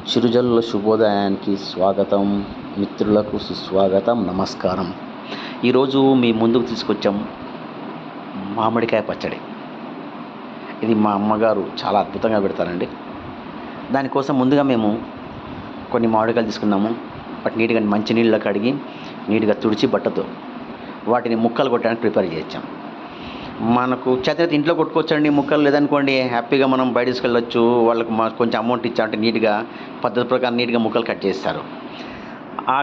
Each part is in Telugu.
చిరుజల్లుల శుభోదయానికి స్వాగతం. మిత్రులకు సుస్వాగతం, నమస్కారం. ఈరోజు మీ ముందుకు తీసుకొచ్చాం మామిడికాయ పచ్చడి. ఇది మా అమ్మగారు చాలా అద్భుతంగా పెడతారండి. దానికోసం ముందుగా మేము కొన్ని మామిడికాయలు తీసుకున్నాము. వాటి నీట్గా మంచినీళ్ళలో కడిగి నీట్గా తుడిచి బట్టతో వాటిని ముక్కలు కొట్టడానికి ప్రిపేర్ చేయించాం. మనకు చేత ఇంట్లో కొట్టుకోవచ్చండి ముక్కలు, లేదనుకోండి హ్యాపీగా మనం బయట తీసుకెళ్ళొచ్చు. వాళ్ళకి కొంచెం అమౌంట్ ఇచ్చామంటే నీట్గా పద్ధతి ప్రకారం నీట్గా ముక్కలు కట్ చేస్తారు. ఆ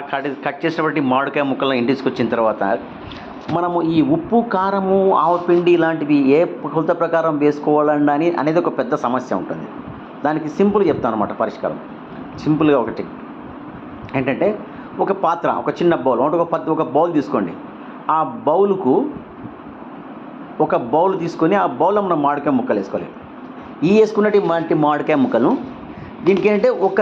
కట్ చేసినటువంటి మామిడికాయ ముక్కలను ఇంటికి తీసుకొచ్చిన తర్వాత మనము ఈ ఉప్పు, కారము, ఆవపిండి ఇలాంటివి ఏ కొలత ప్రకారం వేసుకోవాలని అనేది ఒక పెద్ద సమస్య ఉంటుంది. దానికి సింపుల్గా చెప్తాను అనమాట పరిష్కారం. సింపుల్గా ఒకటి ఏంటంటే, ఒక పాత్ర, ఒక చిన్న బౌల్, ఒక బౌల్ తీసుకోండి. ఆ బౌలుకు ఒక బౌల్ తీసుకొని ఆ బౌల్లో మనం మామిడికాయ ముక్కలు వేసుకోవాలి. వేసుకున్నట్టు మామిడికాయ ముక్కలను దీనికి ఏంటంటే ఒక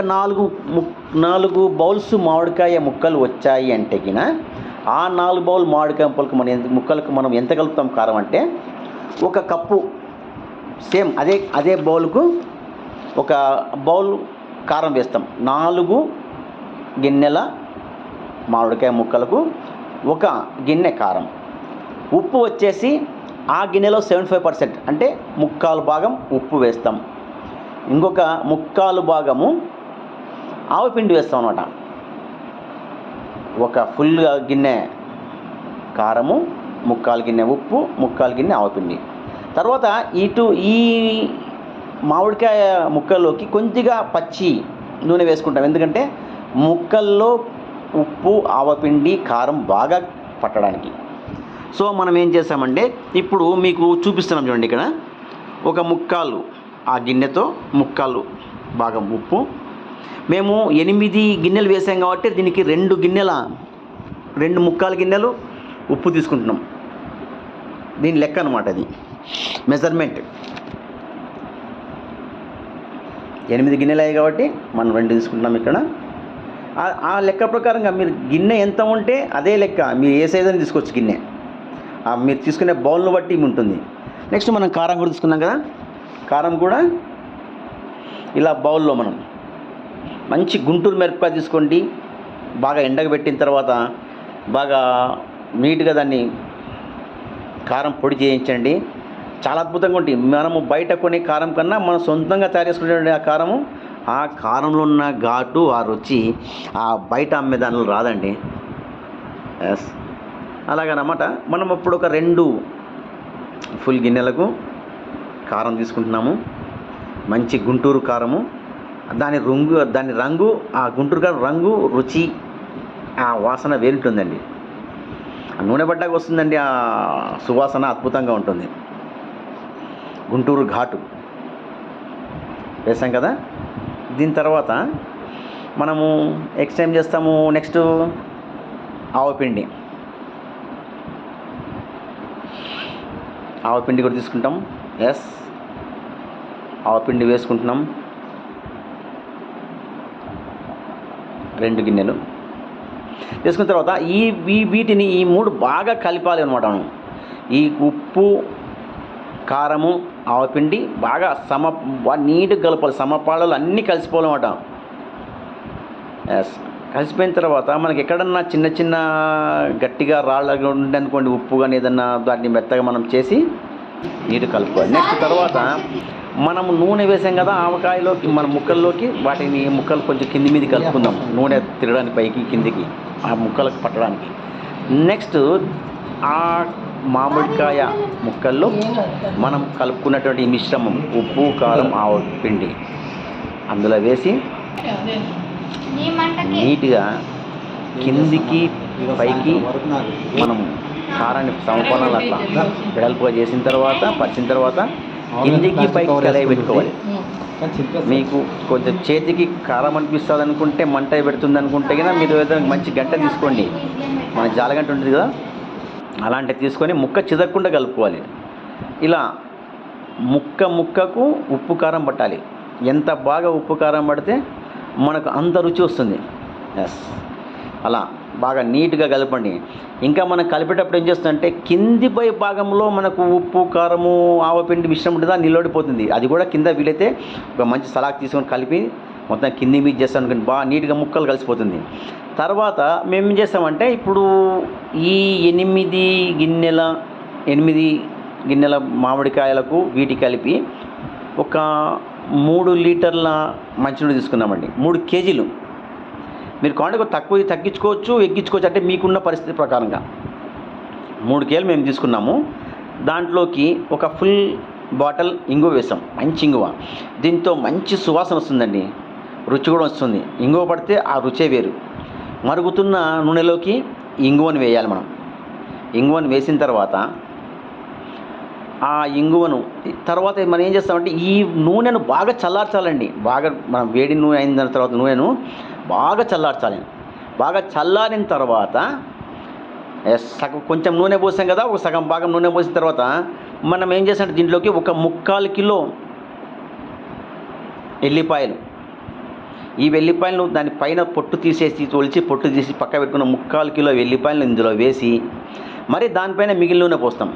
నాలుగు బౌల్స్ మామిడికాయ ముక్కలు వచ్చాయి అంటే కిన ఆ 4 బౌల్ మామిడికాయ ముక్కలకు మనం ఎంత కలుపుతాం కారం అంటే, ఒక కప్పు సేమ్ అదే బౌల్కు ఒక బౌల్ కారం వేస్తాం. 4 గిన్నెల మామిడికాయ ముక్కలకు 1 గిన్నె కారం. ఉప్పు వచ్చేసి ఆ గిన్నెలో 75% అంటే 3/4 భాగం ఉప్పు వేస్తాం. ఇంకొక 3/4 భాగము ఆవపిండి వేస్తాం అన్నమాట. ఒక ఫుల్ గిన్నె కారము, 3/4 గిన్నె ఉప్పు, 3/4 గిన్నె ఆవపిండి. తర్వాత ఈ మామిడికాయ ముక్కల్లోకి కొద్దిగా పచ్చి నూనె వేసుకుంటాం. ఎందుకంటే ముక్కల్లో ఉప్పు, ఆవపిండి, కారం బాగా పట్టడానికి. సో మనం ఏం చేస్తామంటే, ఇప్పుడు మీకు చూపిస్తున్నాం చూడండి. ఇక్కడ ఒక 3/4 ఆ గిన్నెతో 3/4 భాగం ఉప్పు. మేము 8 గిన్నెలు వేసాం కాబట్టి దీనికి 2 3/4 గిన్నెలు ఉప్పు తీసుకుంటున్నాం. దీని లెక్క అనమాట, అది మెజర్మెంట్. 8 గిన్నెలు అయ్యాయి కాబట్టి మనం 2 తీసుకుంటున్నాం. ఇక్కడ ఆ లెక్క ప్రకారంగా మీరు గిన్నె ఎంత ఉంటే అదే లెక్క మీరు ఏ సైజ్ అని తీసుకోవచ్చు. గిన్నె మీరు తీసుకునే బౌల్ను బట్టి ఉంటుంది. నెక్స్ట్ మనం కారం కూడా తీసుకున్నాం కదా. కారం కూడా ఇలా బౌల్లో మనం మంచి గుంటూరు మిరపకాయ తీసుకోండి. బాగా ఎండకు పెట్టిన తర్వాత బాగా నీట్గా దాన్ని కారం పొడి చేయించండి. చాలా అద్భుతంగా ఉంటుంది. మనము బయట కొనే కారం కన్నా మనం సొంతంగా తయారు చేసుకునే ఆ కారంలో ఉన్న ఘాటు, ఆ రుచి ఆ బయట అమ్మే దానిలో రాదండి. ఎస్, అలాగనమాట. మనం ఇప్పుడు ఒక 2 ఫుల్ గిన్నెలకు కారం తీసుకుంటున్నాము. మంచి గుంటూరు కారము. దాని రంగు, ఆ గుంటూరు కారం రంగు, రుచి, ఆ వాసన వేరుంటుందండి. ఆ నూనె పడ్డాక వస్తుందండి ఆ సువాసన, అద్భుతంగా ఉంటుంది. గుంటూరు ఘాటు వేసాం కదా. దీని తర్వాత మనము ఏం చేస్తాము, నెక్స్ట్ ఆవపిండి కూడా తీసుకుంటాం. ఎస్, ఆవపిండి వేసుకుంటున్నాం. 2 గిన్నెలు వేసుకున్న తర్వాత వీటిని ఈ 3 బాగా కలిపాలి అనమాట. మనం ఈ ఉప్పు, కారము, ఆవపిండి బాగా నీట్గా కలపాలి. సమపాళలు అన్నీ కలిసిపోవాలన్నమాట. ఎస్, కలిసిపోయిన తర్వాత మనకి ఎక్కడన్నా చిన్న గట్టిగా రాళ్ళగా ఉండనుకోండి, ఉప్పు కానీ ఏదన్నా, దాన్ని మెత్తగా మనం చేసి నీరు కలుపుకోవాలి. నెక్స్ట్ తర్వాత మనము నూనె వేసాం కదా ఆవకాయలోకి, మన ముక్కల్లోకి ముక్కలు కొంచెం కింది మీద కలుపుకుందాం. నూనె తిరగడానికి పైకి కిందికి ఆ ముక్కలకు పట్టడానికి. నెక్స్ట్ ఆ మామిడికాయ ముక్కల్లో మనం కలుపుకున్నటువంటి మిశ్రమం ఉప్పు, కారం, ఆవపిండి అందులో వేసి నీట్గా కిందికి పైకి మనం కారాన్ని సమపాలనలు అట్లా వెడల్పుగా చేసిన తర్వాత, పరిచిన తర్వాత కిందికి పైకి కలయి పెట్టుకోవాలి. మీకు కొంచెం చేతికి కారం అనిపిస్తుంది అనుకుంటే, మంట పెడుతుంది అనుకుంటే కనుక మీరు ఏదైనా మంచి గంట తీసుకోండి. మన జాలగంట ఉంటుంది కదా, అలాంటివి తీసుకొని ముక్క చిదరకుండా కలుపుకోవాలి. ఇలా ముక్కకు ఉప్పు, కారం పట్టాలి. ఎంత బాగా ఉప్పు, కారం పడితే మనకు అంత రుచి వస్తుంది. ఎస్, అలా బాగా నీట్గా కలపండి. ఇంకా మనం కలిపేటప్పుడు ఏం చేస్తుందంటే, కింది పై భాగంలో మనకు ఉప్పు, కారము, ఆవపిండి మిశ్రమం ఉంటుంది, నిలబడిపోతుంది. అది కూడా కింద వీలైతే ఒక మంచి సలాక్ తీసుకొని కలిపి మొత్తం కింది మీద చేస్తాం అనుకోండి, బాగా నీట్గా ముక్కలు కలిసిపోతుంది. తర్వాత మేము ఏం చేస్తామంటే ఇప్పుడు ఈ 8 గిన్నెల మామిడికాయలకు వీటికి కలిపి ఒక 3 లీటర్ల మంచినీళ్ళు తీసుకున్నామండి. 3 కేజీలు. మీరు కావాలంటే తక్కువ తగ్గించుకోవచ్చు, ఎక్కించుకోవచ్చు, అంటే మీకున్న పరిస్థితి ప్రకారంగా 3 కేజీలు మేము తీసుకున్నాము. దాంట్లోకి ఒక ఫుల్ బాటిల్ ఇంగువ వేసాం, మంచి ఇంగువ. దీంతో మంచి సువాసన వస్తుందండి, రుచి కూడా వస్తుంది. ఇంగువ పడితే ఆ రుచే వేరు. మరుగుతున్న నూనెలోకి ఇంగువను వేయాలి మనం. ఇంగువను వేసిన తర్వాత ఆ ఇంగువను తర్వాత మనం ఏం చేస్తామంటే ఈ నూనెను బాగా చల్లార్చాలండి. బాగా మనం వేడి నూనె అయిన తర్వాత నూనెను బాగా చల్లార్చాలి. బాగా చల్లారిన తర్వాత సగం కొంచెం నూనె పోసాం కదా, ఒక సగం భాగం నూనె పోసిన తర్వాత మనం ఏం చేస్తామంటే దీంట్లోకి ఒక 3/4 కిలో ఎల్లిపాయలు, ఈ వెల్లిపాయలను దానిపైన పొట్టు తీసేసి పొట్టు తీసి పక్క పెట్టుకున్న 3/4 కిలో వెల్లిపాయలను ఇందులో వేసి మరి దానిపైన మిగిలిన నూనె పోస్తాం.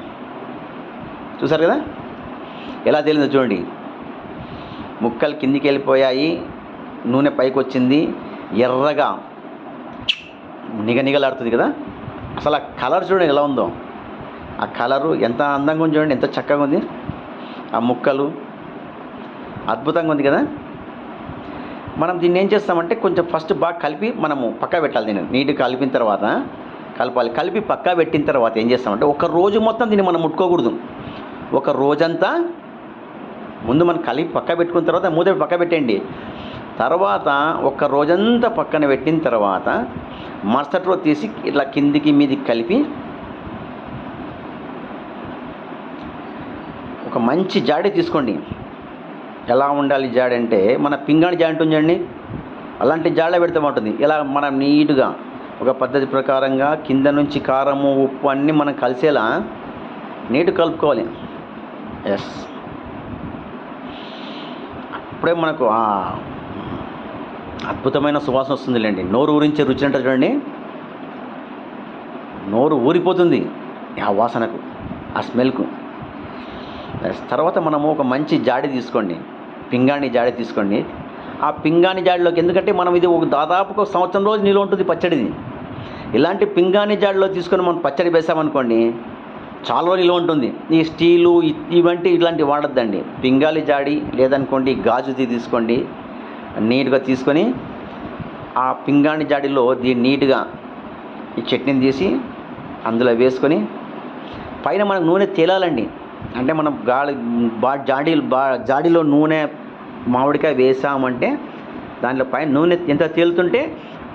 చూసారు కదా ఎలా తేలిందో చూడండి. ముక్కలు కిందికి వెళ్ళిపోయాయి, నూనె పైకి వచ్చింది, ఎర్రగా నిగనిగలాడుతుంది కదా. అసలు ఆ కలర్ చూడండి ఎలా ఉందో. ఆ కలరు ఎంత అందంగా ఉంది చూడండి, ఎంత చక్కగా ఉంది. ఆ ముక్కలు అద్భుతంగా ఉంది కదా. మనం దీన్ని ఏం చేస్తామంటే కొంచెం ఫస్ట్ బాగా కలిపి మనము పక్కా పెట్టాలి. దీన్ని నీట్గా కలిపిన తర్వాత కలిపి పక్కా పెట్టిన తర్వాత ఏం చేస్తామంటే ఒక రోజు మొత్తం దీన్ని మనం ముట్టుకోకూడదు. ఒక రోజంతా ముందు మనం కలిపి పక్క పెట్టుకున్న తర్వాత మూత పక్క పెట్టండి. తర్వాత ఒక రోజంతా పక్కన పెట్టిన తర్వాత మరుసటి రోజు తీసి ఇట్లా కిందికి మీదికి కలిపి ఒక మంచి జాడి తీసుకోండి. ఎలా ఉండాలి జాడి అంటే మన పింగాణి జాడి ఉంటుంది చూడండి, అలాంటి జాడిలో పెడితే బాగుంటుంది. ఇలా మనం నీట్గా ఒక పద్ధతి ప్రకారంగా కింద నుంచి కారము ఉప్పు అన్నీ మనం కలిసేలా నీట్గా కలుపుకోవాలి. ఎస్, అప్పుడే మనకు అద్భుతమైన సువాసన వస్తుందిలేండి. నోరు ఊరించే రుచి అంటే చూడండి, నోరు ఊరిపోతుంది ఆ వాసనకు, ఆ స్మెల్కు. తర్వాత మనము ఒక మంచి జాడి తీసుకోండి, పింగాణి జాడి తీసుకోండి. ఆ పింగాణి జాడిలోకి, ఎందుకంటే మనం ఇది దాదాపు 1 సంవత్సరం రోజు నిల్వ ఉంటుంది పచ్చడిది. ఇలాంటి పింగాణి జాడిలో తీసుకొని మనం పచ్చడి వేసామనుకోండి చాలా రోజులు నిల్వ ఉంటుంది. ఈ స్టీలు ఇలాంటివి వాడద్దండి. పింగాళి జాడి లేదనుకోండి గాజుది తీసుకోండి. నీట్గా తీసుకొని ఆ పింగాణి జాడిలో దీన్ని నీట్గా ఈ చట్నీని తీసి అందులో వేసుకొని పైన మనకు నూనె తేలాలండి. అంటే మనం జాడీలో నూనె మామిడికాయ వేసామంటే దాంట్లో పైన నూనె ఎంత తేలుతుంటే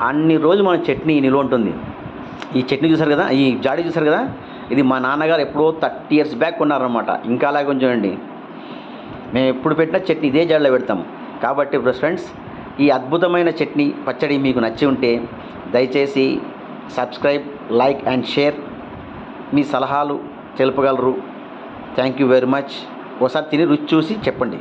అన్ని రోజులు మన చట్నీ నిల్వ ఉంటుంది. ఈ చట్నీ చూసారు కదా, ఈ జాడీ చూసారు కదా, ఇది మా నాన్నగారు ఎప్పుడో 30 years బ్యాక్ కొన్నారనమాట. ఇంకా అలాగే ఉంచండి. మేము ఎప్పుడు పెట్టినా చట్నీ ఇదే జాడీలో పెడతాం. కాబట్టి ఫ్రెండ్స్, ఈ అద్భుతమైన చట్నీ పచ్చడి మీకు నచ్చి ఉంటే దయచేసి సబ్స్క్రైబ్, లైక్ అండ్ షేర్. మీ సలహాలు తెలుపగలరు. Thank you very much. ఒకసారి తిని రుచి చూసి చెప్పండి.